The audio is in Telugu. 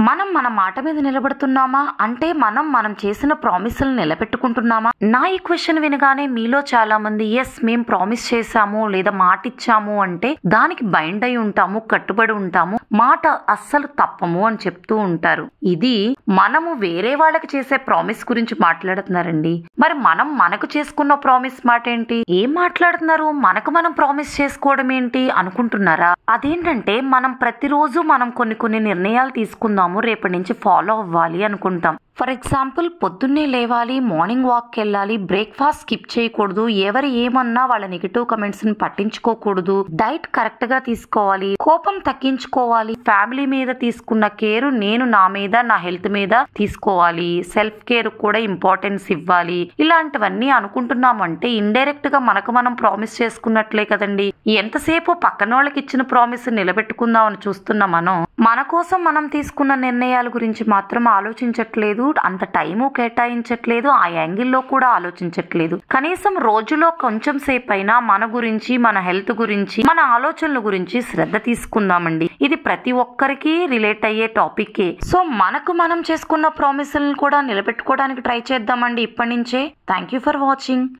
మనం మన మాట మీద నిలబడుతున్నామా? అంటే మనం చేసిన ప్రామిసులు నిలబెట్టుకుంటున్నామా? నా ఈ క్వశ్చన్ వినగానే మీలో చాలా మంది ఎస్ మేము ప్రామిస్ చేశాము లేదా మాట ఇచ్చాము అంటే దానికి బైండ్ అయి ఉంటాము, కట్టుబడి ఉంటాము, మాట అస్సలు తప్పము అని చెప్తూ ఉంటారు. ఇది మనము వేరే వాళ్ళకి చేసే ప్రామిస్ గురించి మాట్లాడుతున్నారండి. మరి మనం మనకు చేసుకున్న ప్రామిస్ మాట ఏంటి? ఏం మాట్లాడుతున్నారు? మనకు మనం ప్రామిస్ చేసుకోవడం ఏంటి అనుకుంటున్నారా? అదేంటంటే మనం ప్రతిరోజు మనం కొన్ని నిర్ణయాలు తీసుకుందాము, రేపటి నుంచి ఫాలో అవ్వాలి అనుకుంటాం. ఫర్ ఎగ్జాంపుల్ పొద్దున్నే లేవాలి, మార్నింగ్ వాక్కి వెళ్ళాలి, బ్రేక్ఫాస్ట్ స్కిప్ చేయకూడదు, ఎవరు ఏమన్నా వాళ్ళ నెగిటివ్ కమెంట్స్ ని పట్టించుకోకూడదు, డైట్ కరెక్ట్ గా తీసుకోవాలి, కోపం తగ్గించుకోవాలి, ఫ్యామిలీ మీద తీసుకున్న కేర్ నేను నా మీద నా హెల్త్ మీద తీసుకోవాలి, సెల్ఫ్ కేర్ కూడా ఇంపార్టెన్స్ ఇవ్వాలి. ఇలాంటివన్నీ అనుకుంటున్నామంటే ఇండైరెక్ట్ గా మనకు మనం ప్రామిస్ చేసుకున్నట్లే కదండి. ఎంతసేపు పక్కన వాళ్ళకి ఇచ్చిన ప్రామిస్ నిలబెట్టుకుందాం అని చూస్తున్నా మన కోసం మనం తీసుకున్న నిర్ణయాల గురించి మాత్రం ఆలోచించట్లేదు, అంత టైము కేటాయించట్లేదు, ఆ యాంగిల్లో కూడా ఆలోచించట్లేదు. కనీసం రోజులో కొంచెం సేపు అయినా మన గురించి, మన హెల్త్ గురించి, మన ఆలోచనల గురించి శ్రద్ధ తీసుకుందామండి. ఇది ప్రతి ఒక్కరికి రిలేట్ అయ్యే టాపిక్. సో మనకు మనం చేసుకున్న ప్రామిసులను కూడా నిలబెట్టుకోవడానికి ట్రై చేద్దామండి ఇప్పటి నుంచే. Thank you for watching.